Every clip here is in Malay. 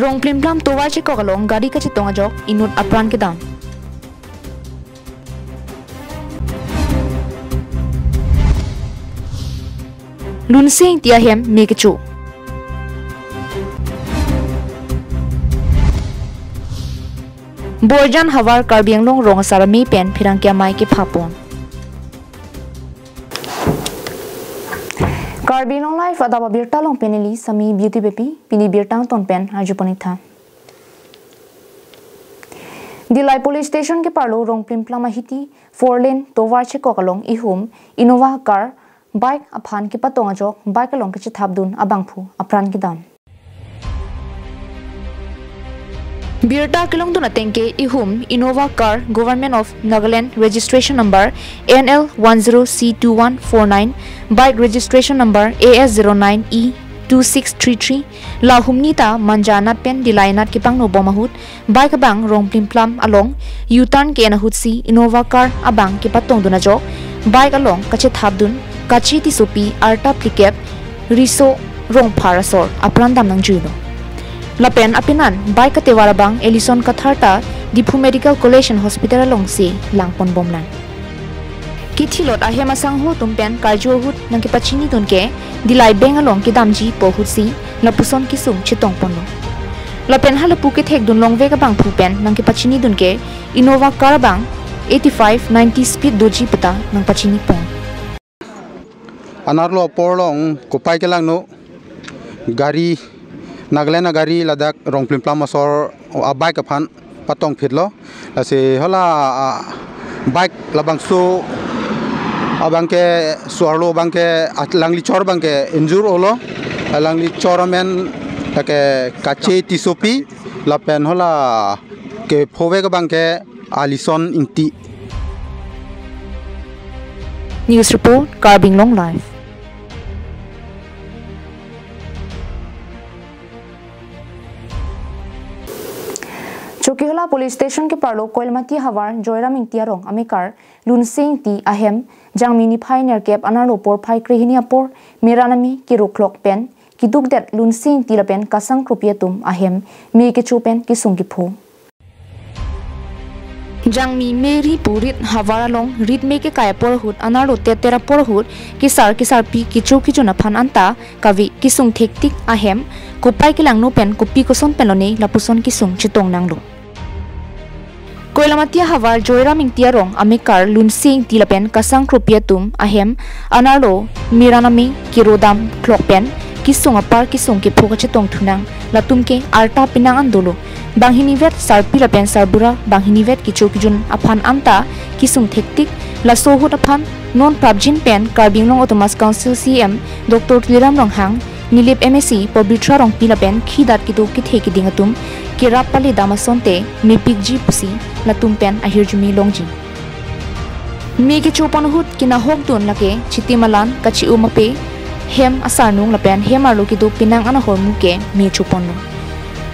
Rong plim plam towa che kokalong gari ka che tonga jok inut apran ke dam. Lunsing tia hem me ke chu. Borjan hawar Karbi Anglong rong asara me pen phirang kya mai ke phapon. Karbi Anglong life adaba birta long peneli sami beauty baby pini birtang ton pen ajupani tha. Dilai police station ke parlo rong plim plama hiti 4 lane towa che kokalong ihum Innova car bike aphan ke patonga jok bike along ke thapdun abangphu apran ke dam. Birta kilong dun atengke ihum Innova car Government of Nagaland registration number NL 10C2149 bike registration number AS09E2633 la humnita manjana pen dilainat kipang no bomahut bike abang rong plim plam along U-turn ke na hutsi Innova car abang ke patong duna jok bike along kache thapdun kachi ti sopi arta plikep riso rong parasor aprandam nang juino lapen apinan bike katewara bang Ellison Katharta Dipu Medical College Hospital along si langpon bomlan Kichilot ahema sangho tumpen karjo hut nang kipachini tunke dilai beng along ki damji pohut si lapuson kisum chitong pono lapen halapu ke thek dun long vega bang phupen nang kipachini dunke Innova car bang 85-90 speed doji pata nang pachini pong anarlo porlong kupai kelang no gari Nagaland gari ladak rong plim plam masor bike aphan patong phitlo ase hola bike labang so abangke suarlo bangke langli chor bangke injur olo langli choramen take kache tisopi lapen hola ke phove ka bangke alison inti. News report Karbi Anglong live. Chokihla police station ke parlo koilmati hawar joiram intiarong amikar lunsing ti ahem jangmini phai nerkep anarlo por phai krihini apor meranami ki roklok pen ki dukdet lunsing ti lapen kasang krupiatum ahem me ke chupen ki sungki pho jangmi meri purit hawara long rit me ke kaya por hut anarlo tetera por hut ki sar pi ki chu na phan anta kavi ki sung thektik ahem kopai ki langno pen kopi ko son pelone lapuson ki sung chitong nanglo Koilamatia hawar joira mingtia rong amikar lunsing tilapen kasang krupiatum ahem anarlo miranami kirodam klokpen kisung apar kisung ke phoka chetong thunang latumke arta pinang andolo banghinivet sarpilapen sarbura banghinivet kichokijun aphan anta kisung thektik lasohut aphan non prabjin pen Karbi Anglong Autonomous Council CM Dr. Liram Ronghang Nilip MSc Pobitra rong pilapen khidat kitu kithe kidingatum kirap pali damasonte mipikji pusi latumpen ahirjumi longji me ke chopan hut kina hokdun lake chitimalan kachi umape hem asarnung lapen hemarlo kitu pinang ana hormu ke me choponno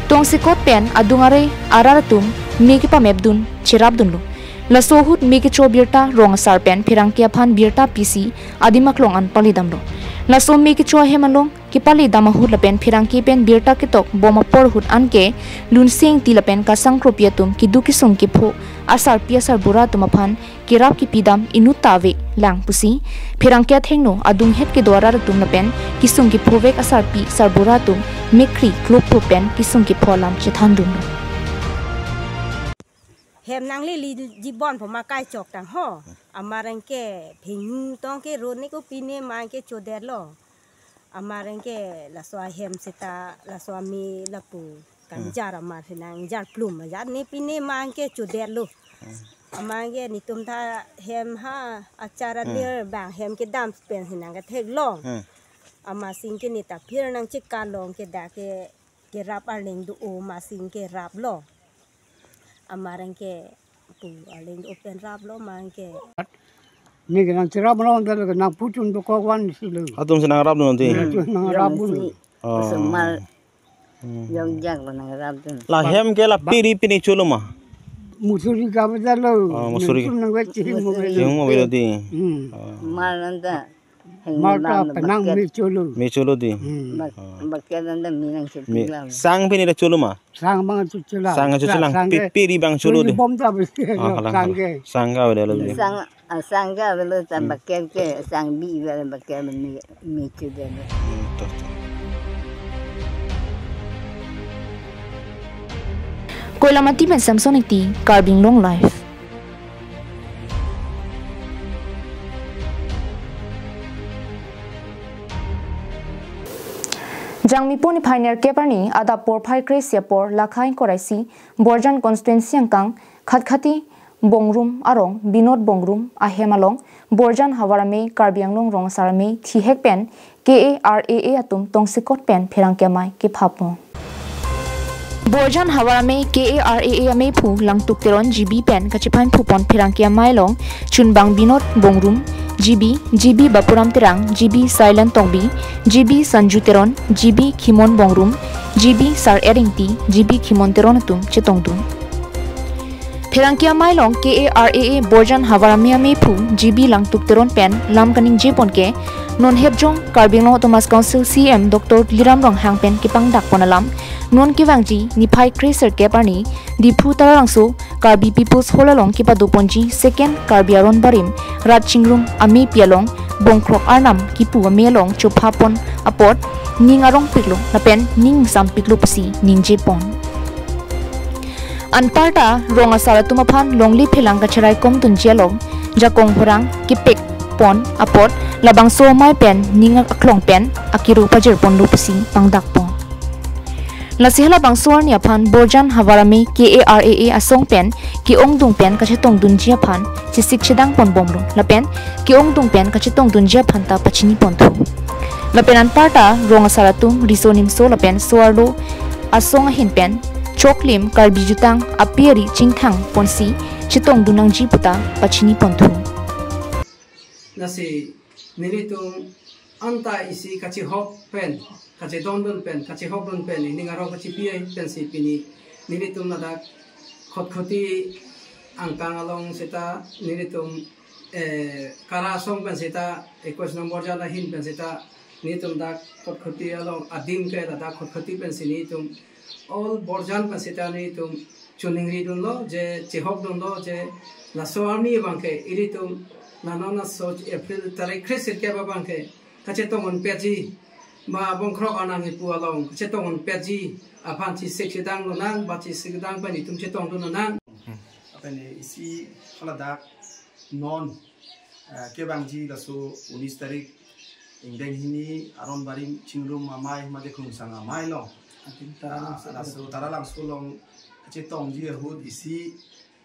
tongsikot pen adungare araratum me ke pamebdun chirabdunlo lasohut me ke chobirta rong asar pen phirangkia phan birta pc adimaklong an palidamlo laso me ke cho hemalong kipali damahut lapen phirangki pen birta kitok boma por hut anke lunsing tilapen kasang kropiatum kiduki songki pho asar piasar bura tumaphan kirap ki pidam inutave lang pusi phirangkya thengno adung het ke dwara tum lapen kisung ki phovek asar pi sarbura tum mekri klop pen kisung ki pholam chithandum hem nang li jibon phoma kai chok tang ho amarengke phing tong ke ron ni ko pine ma ke choder lo amarengke la swa hem sita la swami lapu kanjar amar hinang jar plum ya ni pine ma ke choder lo amarengke ni tum tha hem ha acara lir bang hem ke dam pen hinang ke thek long ama sing ke ni ta phir nang chik kan long ke da ke rap arling du o ma sing ke rap lo amarengke pu aling open rap lo mangke ni kan cerap lo ndal kan putun do ko wan silu atum senang rap nanti nang rabun semal yang jak nang rabun lah hem ke la piri pini chuluma musuri ka badalo musuri nang weci mo belo di mal nanda Mata penang mi chulu. Mi chulu di. Baket anda minang Mi setilam. sang pini da chulu ma. Sang bang chulang. Sang chulang piri bang chulu di. Bom ta bisi. Sang ke. Sang ka wala di. Sang ka velo tan baket ke sang bi velo baket mi chulu. Koilamati ben Samsonic ti Karbi Anglong life. Jangmi poni pioneer keparni ada por phai kresia por lakhain koraisi Borjan constituency angkang khatkhati bongrum arong binod bongrum ahemalong Borjan hawarame Karbi Anglong rong sarame thihek pen KARAA atum tongsikot pen pherangkemai ke phapo Borjan hawarame KARAA ame phu langtuk teron GB pen kachipan phupon pherangkemai long chunbang binod bongrum GB Bapuram Terang, GB Silent Tongbi, GB Sanju Teron, GB Kimon Bongrum, GB Sar Eringti, GB Kimon Teronatum, Chetongdun. Pherangkia Mailong KARAA Borjan Hawaramia Mepu, GB Langtuk Teron Pen, Lam Kaning Jeponke, Non Hebjong, Karbi Anglong Thomas Council CM Dr. Liram Rong Hangpen Kipang Dakponalam, Non Kivangji, Nipai Kraser Keparni, Dipu Tarangso, Karbi People's Holalong Kipaduponji, Second Karbi Aron Barim, Rat Chingrum, Ame Pialong, Bongkrok Arnam, Kipu Amelong, Chopapon, Apot, Ning Arong Piklo, Napen, Ning Sam Piklo Pasi, Ning Jepon. Anparta, Ronga Salatumapan, Longli Pilang Kacharai Kom Tunjialong, Jakong Horang, Kipik, Pon, Apot, Labang So Mai Pen, Ning Aklong Pen, Akiru Pajerpon Lupasi, Pangdakpon. Lasihla bangsuar ni apan Borjan Hawarame KARAA asong pen ki ongdung pen kachetong dunjia pan chisik chedang pon bomru lapen ki ongdung pen kachetong dunjia pan ta pachini pontu lapen anparta ronga saratum risonim so lapen soarlo asong ahin pen choklim karbi jutang apieri chingthang ponsi chetong dunang jiputa pachini pontu nasi nilitung anta isi kachi hop pen kachi dondon pen kachi hop don pen ini ngaro kachi piai pen si pini nilitung nada khoti angkang along seta nilitung kara song pen seta 21 nomor jala hin pen seta nilitung da khoti along adim ke da khoti pen si nilitung all borjan pen seta nilitung chuningri dun lo je chehop don lo je la soami bangke ilitung nanona soch April tarik krisir ke babangke kachetongon peji ma bongkrok anang ipu along kachetongon peji apanchi seksidang nang bachi seksidang pani tum chetong dun nang apane isi khaladak non ke bangji laso 19 tarik ingdeng hini aron barim chingrum amai made khung sang amai lo laso taralang sulong chetong ji hud isi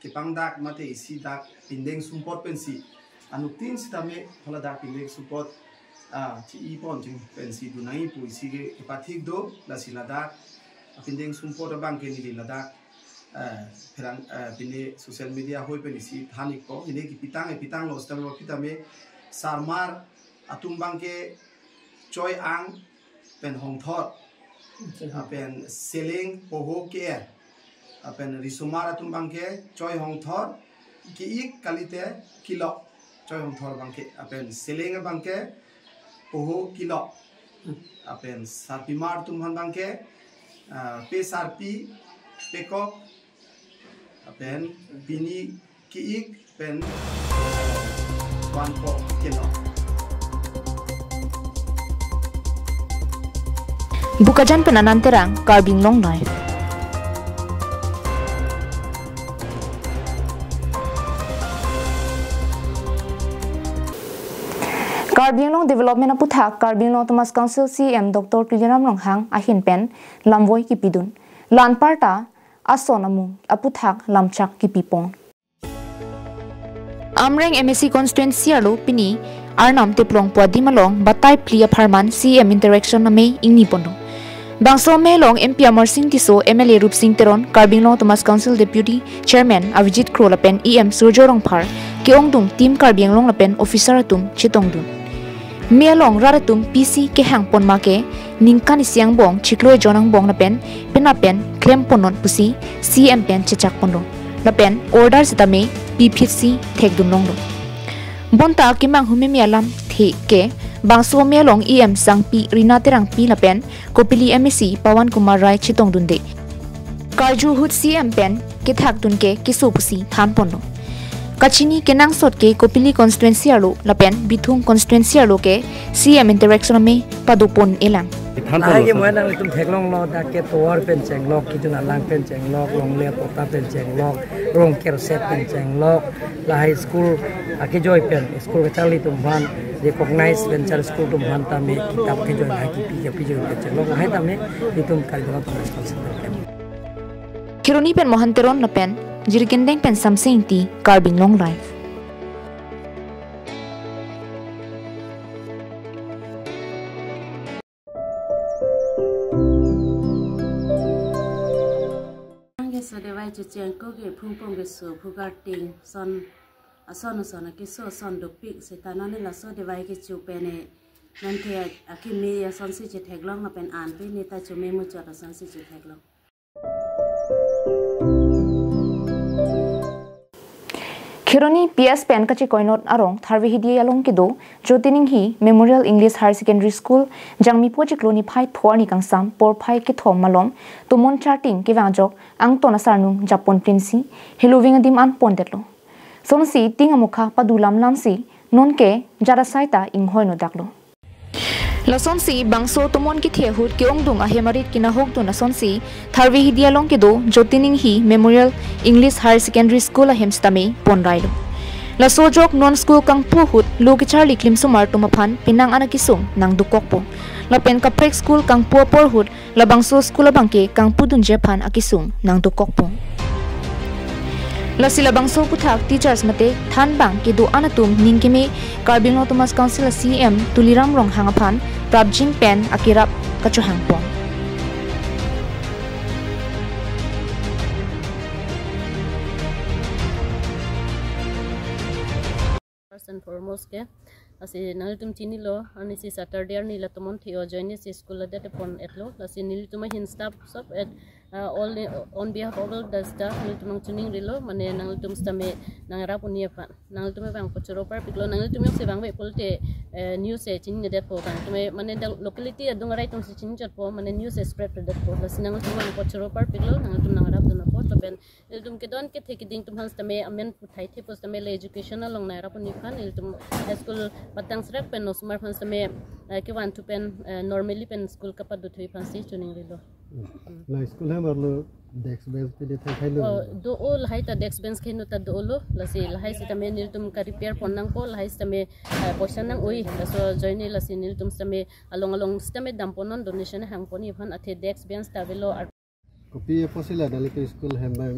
kipangdak mate isi dak pindeng sumpot pensi anutin sitame khaladak pindeng sumpot ci ipon jing pensi dunai pu isi ke pathik do la silada pindeng sumpot bang ke ni lada perang pine social media hoi pen isi thanik ko ini ki pitang lo stam lo pitame sarmar atumbang ke choi ang pen hong thor pen selling poho ke pen risumar atumbang ke choi hong thor ki ik kalite kilo choi hong thor bang ke pen selling bang ke poho kilo apen sarpimar tumhan bangke pe sarpi pekok apen bini kiik pen wanko kilo Bukajan penanan terang Karbi Anglong life. Karbi Anglong Development Aputhak Karbi Anglong Thomas Council CM Dr. Liram Rong Hang ahin pen lamvoi kipidun lan parta asonamu aputhak lamchak kipipong Amreng MSC constituency alo pini arnam teplong pwadimalong batay plia pharman CM interaction ame ingni pondo Bangso Melong MP Amar Singh Tiso MLA Rup Singh Teron Karbi Anglong Thomas Council Deputy Chairman Avijit Kro lapen EM Surjorong Phar Keongdung Team Karbi Anglong lapen Officer atum Chitongdun Melong raratum PC ke hang pon make ningkan siang bong chikloi jonang bong lapen penapen claim ponon pusi CM pen chechak pondo lapen order sitame PPC thek dunong do bonta kimang humimi alam the ke bangso melong em sangpi rina terang pi lapen kopili MSc Pawan Kumar Rai chitong dunde Karju hut CM pen kithak dunke kisupusi thanponlo Kachini kenang sot ke kopili constituency alo lapen bithung constituency alo ke CM interaction me padupon elang Lagi mo nang itum theklong lo da ke tower pen chenglok kituna lang pen chenglok long le tota pen chenglok rong ker set pen chenglok la high school ake joy pen school ka chali tum ban recognize pen chal school tum ban ta me kitab ke joy la ki pi joy pen chenglok hai ta me itum kal gala tum responsible Kironi pen mohanteron na pen jirgendeng pen samsing ti Karbi Anglong life so devai cheng ko ge phung pong ge so phugar ting son son ke so son do pik se tanane la so devai ke chu pene nan the akimi ya son si che theklong na pen an pe ni ta chu me mu cha ta son si che theklong Kironi PS pen kachi koinot arong tharvi hidi along kido jotining hi Memorial English Higher Secondary School jangmi pochi kloni phai thorni kangsam por phai ke thom malom tumon charting ke wajok ang tona sarnung Japon prinsi heloving adim an pondetlo sonsi ting amukha padulam lamsi nonke jara saita inghoino daklo Lasonsi bangso tumon ki thehut ke ongdung ahemarit kina hoktu na sonsi tharvi hidi along kido jotining hi Memorial English Higher Secondary School ahemstame ponrailo La sojok non school kang puhut loki charli klim sumar tumaphan pinang anakisung nang dukokpo la pen kaprek school kang puapor hut la bangso school abangke kang pudun jephan akisung nang dukokpo La sila bangso puthak teachers mate than bang ke do anatum ningkeme Karbi Anglong Thomas Council CM Tuliram Rong hangaphan prabjing pen akirap kachuhangpon First and foremost ke asi nalitum chini lo ani si Saturday ni la tomon theo join si school la date pon etlo la si nilitum hin staff sub at all on behalf of all the staff nilitum tuning rilo mane nalitum stame nangara punia pan nalitum bang pochoro par piklo nalitum se bang be polte news se chin det po kan tume mane locality adungarai tum si chin jot po mane news spread det po la si nalitum bang pochoro par piklo nalitum nangara dun po to ben nilitum ke don ke theki ding tum han stame amen puthai the po stame education along naira puni kan nilitum school patang srek pen no smart phan stame ke wan to pen normally pen school ka padu thui phan si tuning rilo la school hem arlo desk bench pe thai khai lo do all hai ta desk bench khenu ta do lo la si la hai si ta me nil tum ka repair pon nang ko la hai si ta me portion nang oi la so join la si nil tum sta me along sta me dam ponon donation hang poni phan athe desk bench ta velo copy posila dali ke school hem ba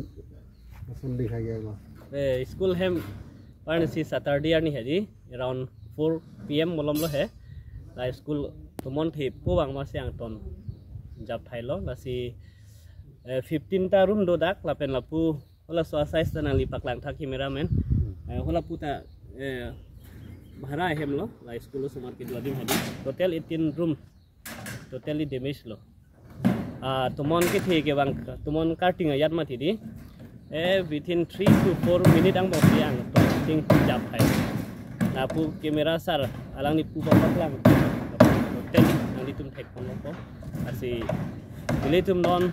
asul dikhai gaya lo school hem parne si Saturday ni haji around 4 PM molom lo he la school tumon thi pu bang ma siang ton jab thai lo la si 15 ta room do dak la pen la pu hola so size ta nang li paklang tha cameraman hola pu ta bahara hem lo la school sumar ke dwadim habi total 18 room totally damage lo tumon ke thi ke bang tumon cutting ayat ma thi di within 3 to 4 minute ang bo siang to ting jab thai na pu camera sar alang ni pu paklang hotel nang di tum thek kon ko asi bile tum non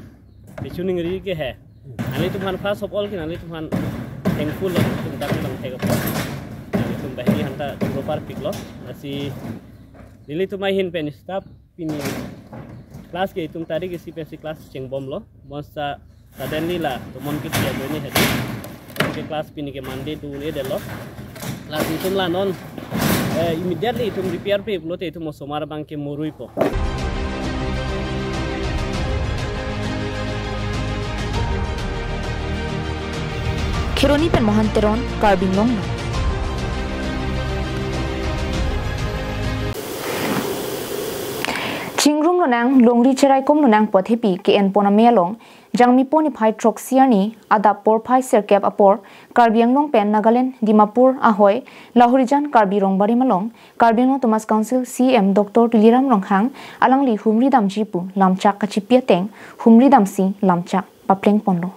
bichuning ri ke hai ani tum han first of all ke ani tum han thankful lo tum ta tum thek ko ani tum bahini hanta proper pick lo asi bile tum ai hin pen staff pin class ke tum tarik si pen si class cheng bom lo monsta suddenly la tumon ke tia do ni hedi ke class pin ke monday to ne de lo class tum la non immediately tum repair pe lo te tum somar bang ke morui po Kironi pen mohanteron Karbi Anglong Chingrum nang longri cherai kom nang pothepi ke en pona melong jangmi poni phai trok siani ada por phai serkep apor Karbi Anglong pen Nagaland Dimapur ahoy Lahorijan Karbi Rongbari malong Karbi Anglong Thomas Council CM Dr. Tuliram Ronghang alangli humri damji pu lamchak kachipiateng humri damsi lamchak papleng ponlo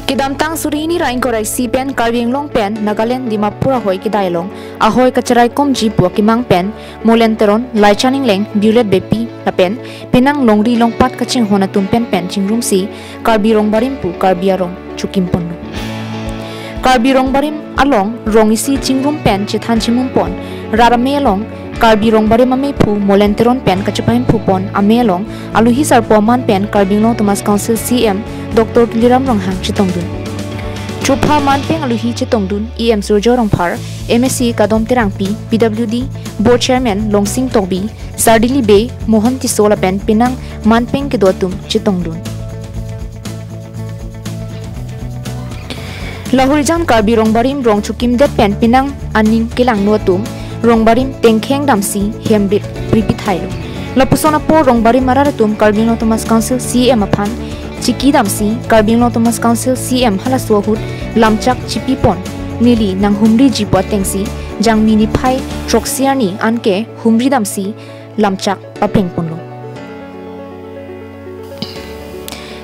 Kidam tang surihini rain korai si pen Karbi Anglong pen Nagaland Dimapur ahoy kidailong ahoy kacharai kom ji pu kimang pen molenteron laichaning leng bulet bepi la pen pinang longri longpat kaching hona tum pen pen chingrum si Karbi rongbarim pu Karbi arong chukim pon Karbi rongbarim along rongisi chingrum pen chithan chimum pon rarame along Karbi rongbarim ame pu molenteron pen kachapaim pu pon ame along aluhi sarpoman pen Karbi Anglong Thomas Council CM Dr. Liram Ronghang Chitongdun Chupha Manpeng Aluhi Chitongdun EM Surjo Rongphar MSc Kadom Terangpi PWD Board Chairman Longsing Tokbi Sardili Bay Mohan Tisola Pen Pinang Manpeng Kedotum Chitongdun Lahurijan Karbi Rongbarim Rong Chukim Det Pen Pinang Aning Kilang Nuatum Rongbarim Tengkheng Damsi Hembrit Pripit Hailo Lapusona Po Rongbarim Mararatum Karbi Anglong Thomas Council CM Aphan Chiki damsi Karbi Anglong Thomas Council CM halaswahut lamchak chipi pon nili nang humri jipo tengsi jang mini phai troxiani anke humri damsi lamchak papleng ponlo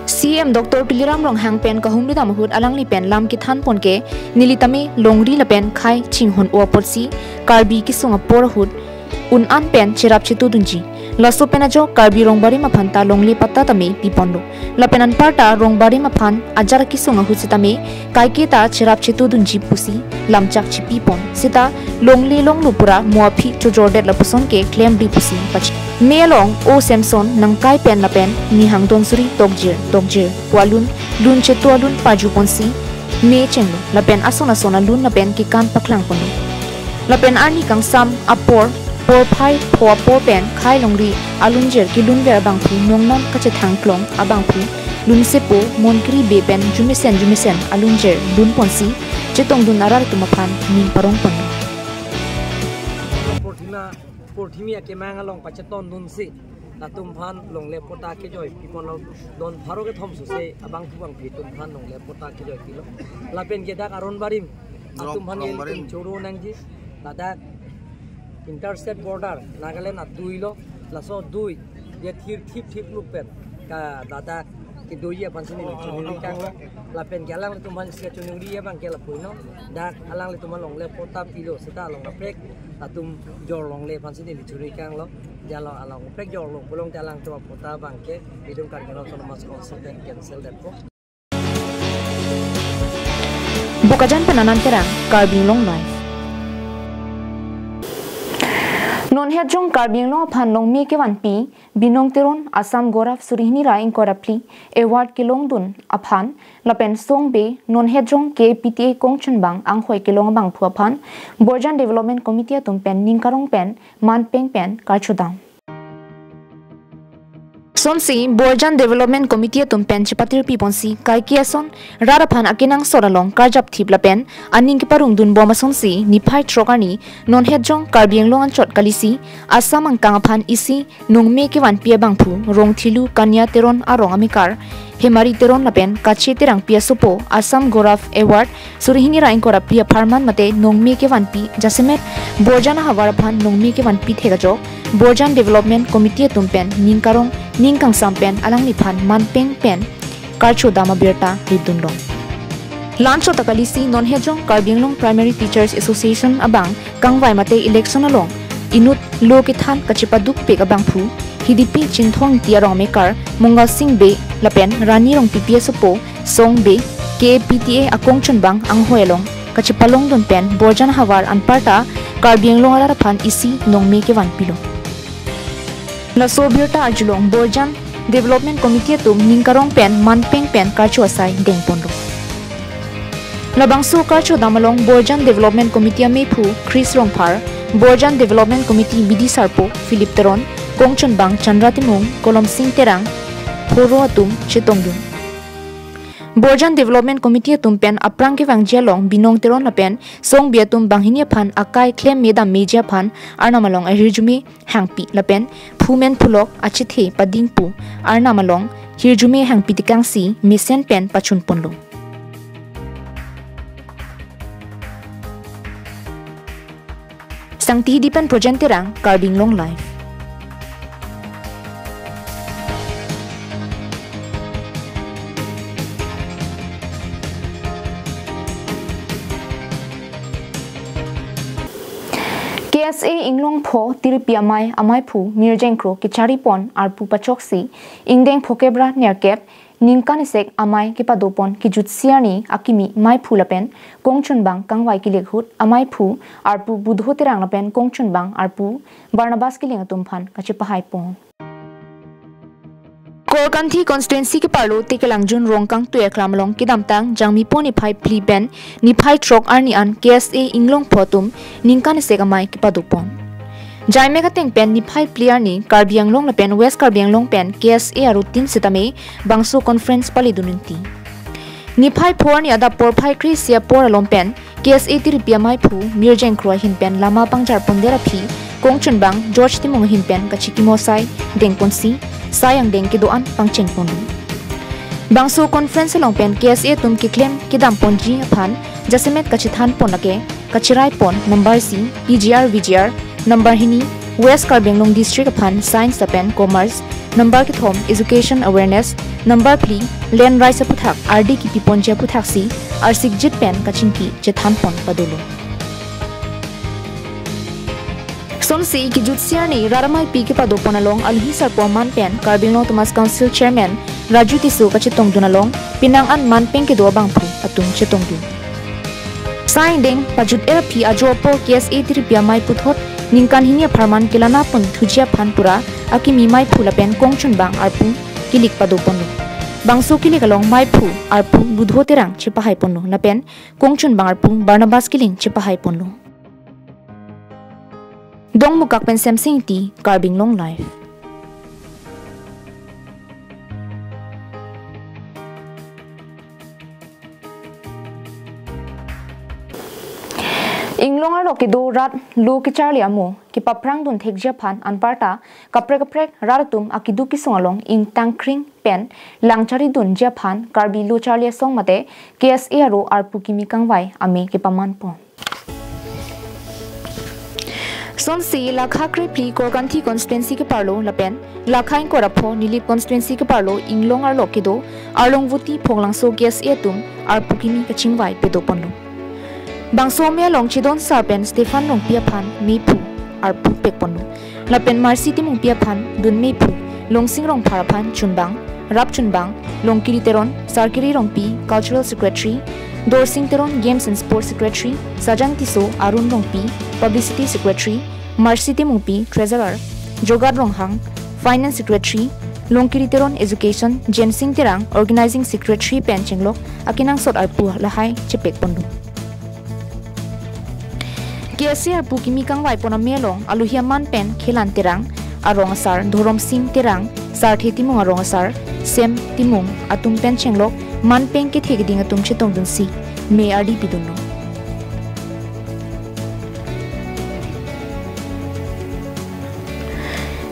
CM Dr. Liram Ronghang pen ka humri damhut alangli pen lam ki than pon ke nili tami longri la pen khai chinghon opotsi Karbi ki sunga porhut un an pen chirap chitu dunji laso penajo Karbi rongbari maphanta longli patta tami pipondo la penan parta rongbari maphan ajar ki sunga husitami kaike ta chirap chitu dunji pusi lamchak chipi pon sita longli longlupura muafi chojorde la puson ke claim di pusi pach melong o samson nangkai pen la pen ni hangdon suri tokjir walun lun chetwalun paju ponsi me chenglo la pen asona sona lun la pen ki kan paklang pon la pen ani kang sam apor por phai por por pen khai longri alunjer ki lun ver bang phu nongnom ka che thang klong abang phu lun sepo monkri be pen jumisen alunjer lun ponsi che tong dun arar tu maphan ning parong pon porthimia ke manga long pacheton dun si latum phan long le pota ke joy pipon lo don pharo ke thom su se abang thu bang pi tum phan long le pota ke joy kilo lapen ke dak aron barim atum phan el choro nangji ladak intercept border Nagaland at duilo laso dui dia thip lupen ka data ki duia pansini chunuri kang lapen galang le tuman sia chunuri ya bang kela puino dak alang le tuman long le pota pilo seta long prek atum jor long le pansini chunuri kang lo jalo alang prek jor long bolong jalang tu pota bang ke bidung kan kelo sono mas consult cancel that ko Bukajan penanan terang Karbi Anglong Live Non hejong Karbi Anglong phan long me ke wan pi binong teron Assam Goraf surihni ra ing korapli award kilong dun aphan lapen song be non hejong ke PTA kongchen bang ang hoi kilong bang phua phan Borjan Development Committee tum pen ningkarong pen manpeng pen karchodam Sonsi Borjan Development Committee tum pen chipatir pi ponsi kai kiason rara phan akinang soralong karjap thip lapen aning ki parung dun boma sonsi ni phai trokani non hejong Karbi Anglong an chot kalisi asam ang kang phan isi nongme ke wan pia bang phu rong thilu kanya teron arong amikar hemari teron lapen kache terang pia sopo Assam Goraf Award surihini rain kora pia farman mate nongme ke wan pi jasemet Borjan hawar phan nongme ke wan pi thegajo Borjan Development Committee tum pen ningkarong ningkang sampen alang ni phan manpeng pen karcho dama berta lidundong Lancho takalisi non hejong Karbi Anglong Primary Teachers Association abang kangwai mate election along inut lo ke than kachipaduk pek abang phu hidipi chinthong tiarong mekar mungal sing be lapen rani rong PPS po song be ke PTA akong chunbang ang hoelong kachipalong don pen Borjan hawar anparta Karbi Anglong alar phan isi nongme ke wan pilo La Sobiota Ajulong Borjan Development Committee tum ningkarong pen manpeng pen karcho asai deng pondo Labangsu karcho damalong Borjan Development Committee me phu Chris Rongphar Borjan Development Committee BD Sarpo Philip Teron Kongchon Bang Chandra Timung Kolom Singh Terang Horo atum Chitongdun Borjan Development Committee tum pen aprang ke wangja long binong teron la pen song bia tum banghinia phan akai claim meda media phan arnamalong hirjumi hangpi la pen phumen phulok achithe pading pu arnamalong hirjumi hangpi tikang si misen pen pachun ponlo sangti dipen project terang Karbi Anglong Live KSA Anglong pho tiripi amai phu mirjengkro kichari pon arpu pachoksi ingdeng phokebra nerkep ningkanisek amai kipadopon kijutsiani akimi mai phulapen kongchunbang kangwai kilekhut amai phu arpu budhotirang lapen kongchunbang arpu barnabas kiling atumphan kachipahai pon Korkanthi constituency ke parlo tekelangjun rongkang tu eklamlong kidamtang jangmi poni phai pliben ni phai trok arni an KSA Anglong photum ningkan segamai kipadupon jaime ka tengpen ni phai player ni Karbi Anglong lapen West Karbi Anglong pen KSA arutin sitame bangso conference palidununti ni phai phor ni ada por phai krisia por alompen KSA tiripia mai phu mirjeng khro hinpen lama pangjar pondera phi kongchunbang George timong hinpen kachikimosai dengponsi sayang deng kidoan pangcheng ponu bangso conference longpen KSA tum ki claim kidam ponji aphan jasemet kachithan ponake kachirai pon number c PGR VGR number hini West Karbi Anglong district aphan science apen commerce number ki thom education awareness number pli land rights puthak RD ki piponja puthak si arsik jit pen kachinki jethan pon padulo Sonsi ki jutsiani raramai pi ki padoponalong alhi sarpoman pen Karbi Anglong Thomas Council Chairman Raju Tisu kachitong dunalong pinangan manpeng ki do bangphu atung chitong du Saing deng pajut era pi ajopo KSA tiripia mai puthot ningkan hinia pharman kilana pun thujia phanpura akimi mai phulapen kongchun bang arpu kilik padoponu bangso kilik along mai phu arpu budhoterang chipahai ponu napen kongchun bang arpu barnabas kiling chipahai ponu Dong mukak pen samsing ti Karbi Anglong live Anglong aro ki do rat lu ki charli amo ki paprang dun thekja phan anparta kaprek raratum akidu ki songalong ing tangkring pen langchari dun ja phan Karbi lu charli song mate KSA aro arpu ki mikangwai ame ki paman pon Sonsi lakha kripli korkanthi constituency ke parlo lapen lakhain korapho nilip constituency ke parlo Anglong ar lokido arlong vuti phoglangso KSA tum arpukimi kachingwai pedoponlo bangso me long chidon sarpen Stefan long pia phan mi phu arpu pekponlo lapen marsi timung pia phan dun mi phu longsing rong phara phan chunbang rap chunbang long kiriteron sarkiri rong pi cultural secretary Dorsing Teron Games and Sports Secretary, Sajan Tiso Arun Rongpi, Publicity Secretary, Marcy Timungpi, Treasurer, Jogad Ronghang, Finance Secretary, Longkiri Teron Education, Jensing Terang, Organizing Secretary Penchenglok, Akinang Sot Arpu Lahai, Chepek Pondu. KSA Arpu Kimikang Waipona Melong, Aluhiaman Pen, Kelan Terang, Arong Asar, Dorom Sim Terang, Sarthi Timung Arong Asar, Sem Timung, Atum Penchenglok, Man peng ke thegding atum chitong dun si me adi pidunno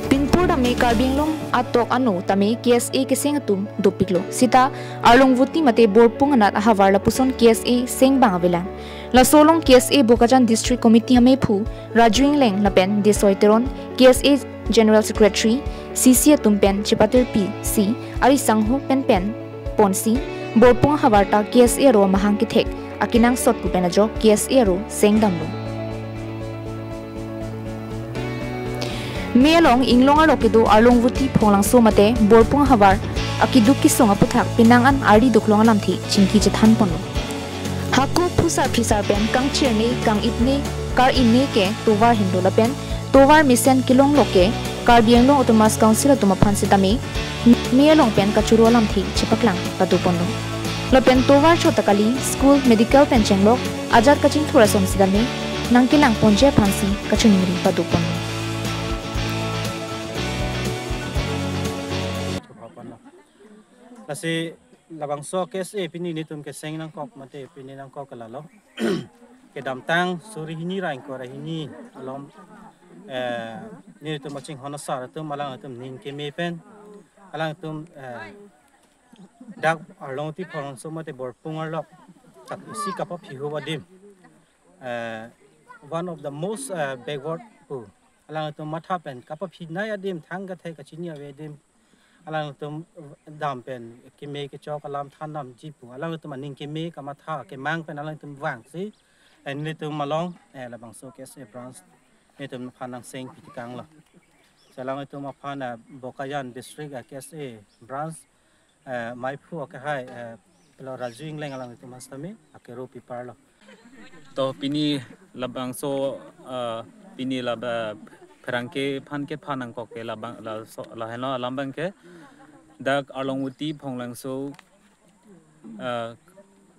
Pinpur da me Karbi Anglong atok anu tame KSA ke seng atum dopiklo sita arlong vuti mate borpung anat ahawar la puson KSA seng bang avela la solong KSA Bokajan District Committee ame phu Rajuing Leng lapen desoiteron KSA General Secretary CC atum pen chipatir P C ari sangho pen ponsi Borpung hawarta KSA ro mahang kithek akinang sot kupena jo KSA ro sengdamlo Melong Anglong aro kido arlong vuti phonglang so mate borpung hawar akidu ki songa puthak pinangan ari duklong lamthi chingki chethan pono Haku phusar phisar pen kang chirni kang itni kar inni ke tovar hindola pen tovar mission kilong loke Karbi Anglong Thomas Council atuma phansitami Melong pen kachuro lamthi chipaklang padupono Lopen tovar chotakali school medical penchenglok ajar kaching thura som sidame nangkilang ponje phansi kachuningri padupon Kasi labang so KSA pini nitum ke seng nang kok mate pini nang kok kalalo ke damtang suri hini rain ko hini alom ni tu maching honasar tu malang tu ning ke mepen alang tu dak arlong ti phorong so mate borpung arlok tak isi kapap hiho wadim one of the most backward pu alang tu matha pen kapap hinai adim thang ka thai ka chinia wedim alang tu dam pen ke me ke chok alam thanam jipu alang tu maning ke me ka matha ke mang pen alang tu wang si en ni tu malong la bang so ke se branch ni tum phan nang seng pi kang lo selang itu ma phan Bokayan district KSA branch mai phu ka hai lo rajuing leng alang itu mas tami akero pi par lo to pini labang so pini lab perangke phanang ko ke labang la helo lambang ke dak along uti phonglang so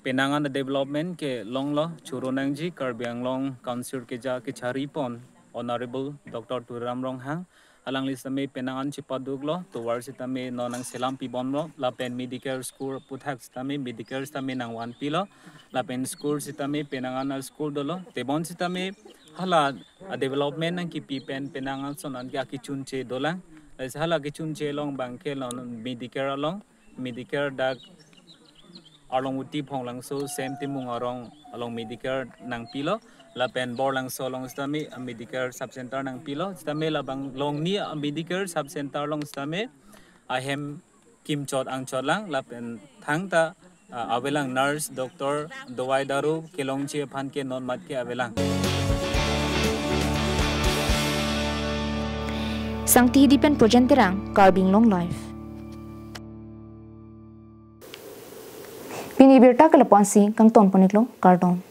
penangan development ke longlo churonang ji Karbi Anglong council ke ja ke chari pon honorable Dr. Turam Rong Hang alang lisame penangan chipaduk lo towards itame nonang selam pi bonlo la pen medical school puthak stame medical stame nang wan pilo la pen school sitame penangan school dolo tebon sitame hala development nang ki pi pen penangan sonan ga ki chunche dolang hala ki chunche long bangke lon medical long medical dak along uti phonglang so same timung along medical nang pilo la pen bor lang so long stame medical sub center nang pilo stame la bang long ni medical sub center long stame ahem kim chot ang chot lang la pen thang ta awelang nurse doctor dawai daru kelong che phan ke non mat ke awelang Sangti dipen project terang Karbi Anglong live Pini berta kalapansi kang ton poniklo karton